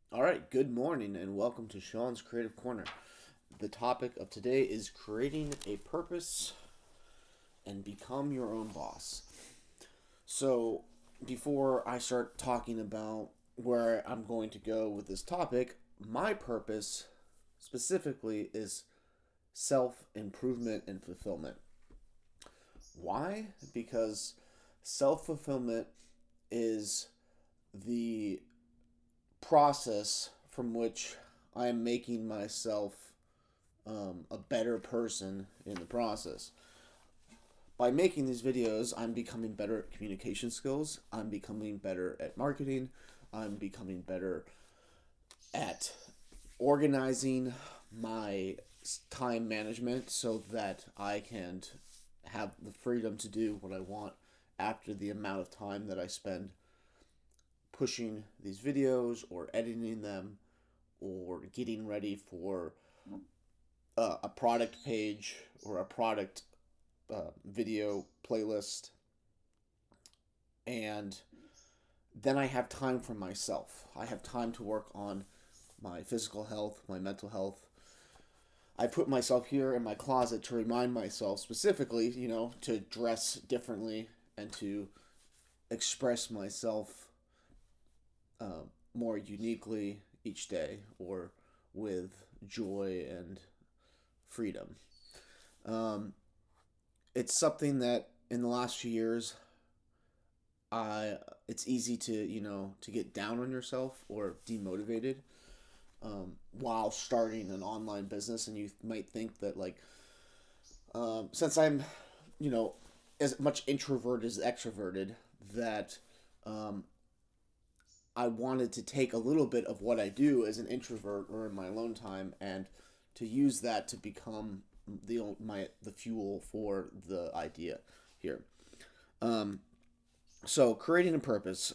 All right, good morning and welcome to Sean's Creative Corner. The topic of today is creating a purpose and become your own boss. So, before I start talking about where I'm going to go with this topic, my purpose specifically is self improvement and fulfillment. Why? Because self fulfillment is the process from which I am making myself a better person in the process. By making these videos, I'm becoming better at communication skills. I'm becoming better at marketing. I'm becoming better at organizing my time management so that I can have the freedom to do what I want after the amount of time that I spend pushing these videos or editing them or getting ready for a product page or a product video playlist. And then I have time for myself. I have time to work on my physical health, my mental health. I put myself here in my closet to remind myself specifically, to dress differently and to express myself more uniquely each day or with joy and freedom. Um, it's something that in the last few years, I it's easy to to get down on yourself or demotivated while starting an online business, and you might think that since I'm you know as much introverted as extroverted that um, I wanted to take a little bit of what I do as an introvert or in my alone time and to use that to become the fuel for the idea here. Um, so creating a purpose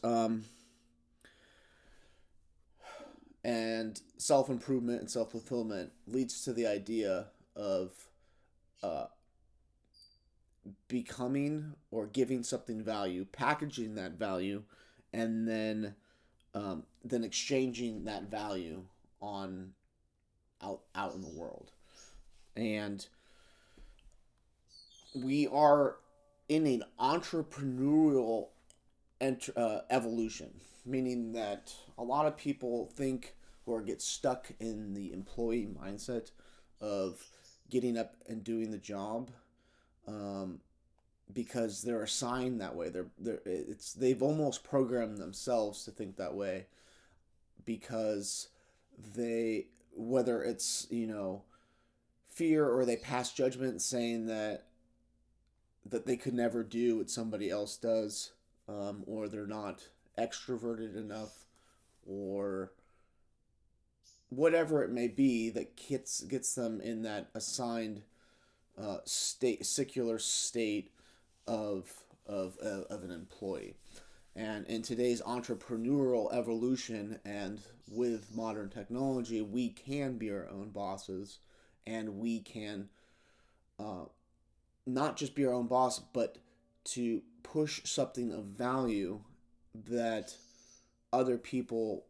and self improvement and self fulfillment leads to the idea of uh, becoming or giving something value, packaging that value, and then exchanging that value on out in the world. And we are in an entrepreneurial evolution, meaning that a lot of people think or get stuck in the employee mindset of getting up and doing the job um, because they're assigned that way. They've almost programmed themselves to think that way because they whether it's fear or they pass judgment saying that they could never do what somebody else does, or they're not extroverted enough, or whatever it may be that gets them in that assigned secular state of of an employee. And in today's entrepreneurial evolution and with modern technology, we can be our own bosses, and we can uh, not just be our own boss, but to push something of value that other people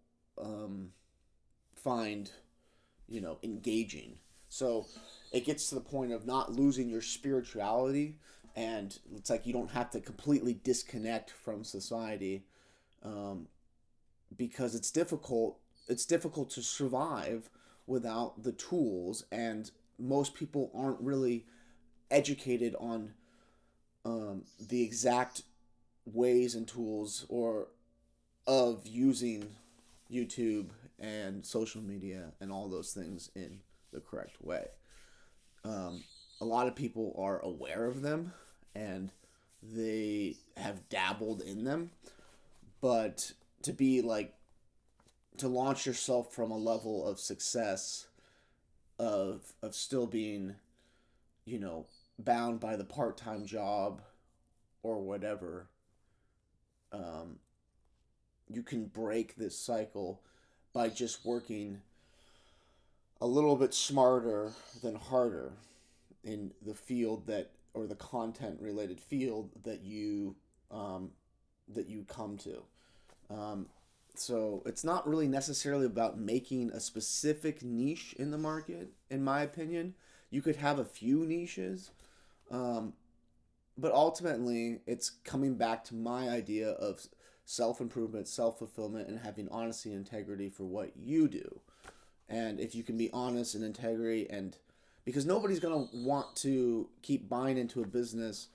find, engaging. So it gets to the point of not losing your spirituality, and it's like you don't have to completely disconnect from society, um, because it's difficult. It's difficult to survive without the tools, and most people aren't really educated on the exact ways and tools or of using YouTube and social media and all those things in the correct way. Um, a lot of people are aware of them and they have dabbled in them, but to be like to launch yourself from a level of success of still being, you know, bound by the part time job or whatever, um, you can break this cycle by just working a little bit smarter than harder in the field that or the content related field that you come to. Um, So it's not really necessarily about making a specific niche in the market, in my opinion. You could have a few niches, um, but ultimately it's coming back to my idea of self improvement, self fulfillment, and having honesty and integrity for what you do. And if you can be honest and integrity, and because nobody's going to want to keep buying into a business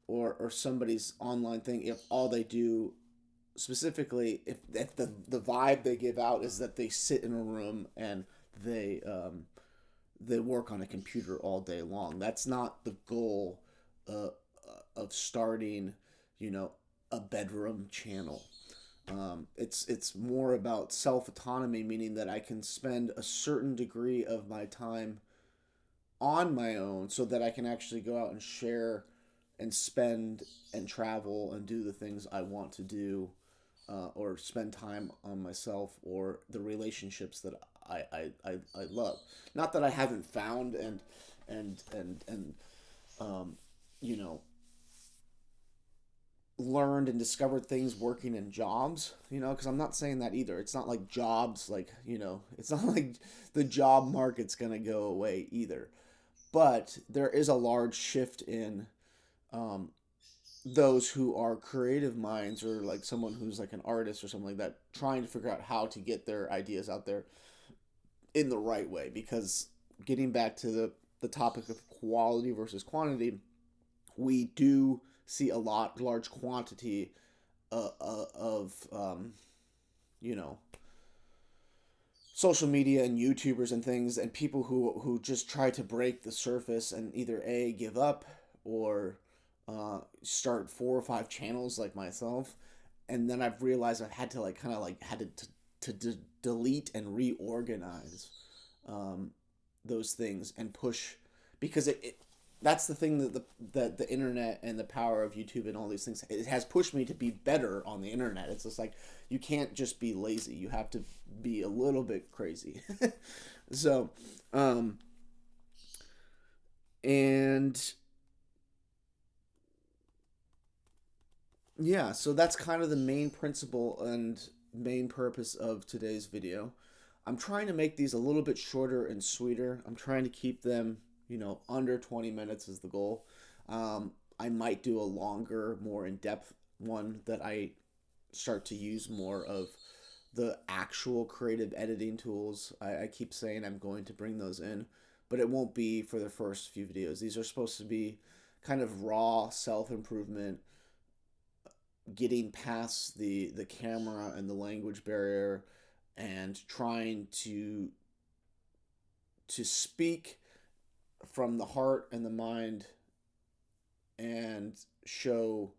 or somebody's online thing if all they do, specifically if the vibe they give out is that they sit in a room and they they work on a computer all day long. That's not the goal uh, of starting, you know, a bedroom channel. It's more about self autonomy, meaning that I can spend a certain degree of my time on my own, so that I can actually go out and share and spend and travel and do the things I want to do, or spend time on myself or the relationships that I love. Not that I haven't found and you know, learned and discovered things working in jobs, you know, because I'm not saying that either. It's not like jobs, like, you know, it's not like the job market's going to go away either. But there is a large shift in um, those who are creative minds, or like someone who's like an artist or something like that, trying to figure out how to get their ideas out there in the right way. Because getting back to the topic of quality versus quantity, we do see a large quantity of you know, social media and YouTubers and things, and people who just try to break the surface and either a give up or start 4 or 5 channels like myself. And then I've realized I've had to like kind of like had to delete and reorganize um, those things and push, because it that's the thing that the internet and the power of YouTube and all these things, it has pushed me to be better on the internet. It's just like you can't just be lazy. You have to be a little bit crazy. So, um, and yeah, so that's kind of the main principle and main purpose of today's video. I'm trying to make these a little bit shorter and sweeter. I'm trying to keep them, you know, under 20 minutes is the goal. I might do a longer, more in depth one that I start to use more of the actual creative editing tools. I keep saying I'm going to bring those in, but it won't be for the first few videos. These are supposed to be kind of raw self improvement, getting past the camera and the language barrier, and trying to speak from the heart and the mind, and show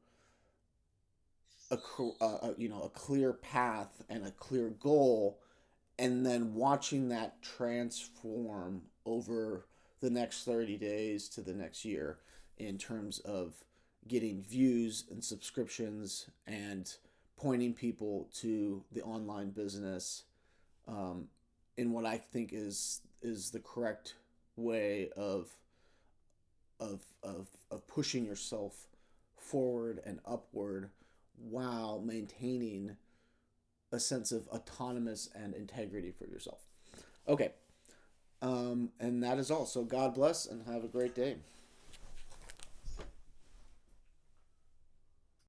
you know, a clear path and a clear goal, and then watching that transform over the next 30 days to the next year, in terms of getting views and subscriptions and pointing people to the online business, um, in what I think is the correct way of pushing yourself forward and upward while maintaining a sense of autonomous and integrity for yourself. Okay. And that is all. So God bless and have a great day.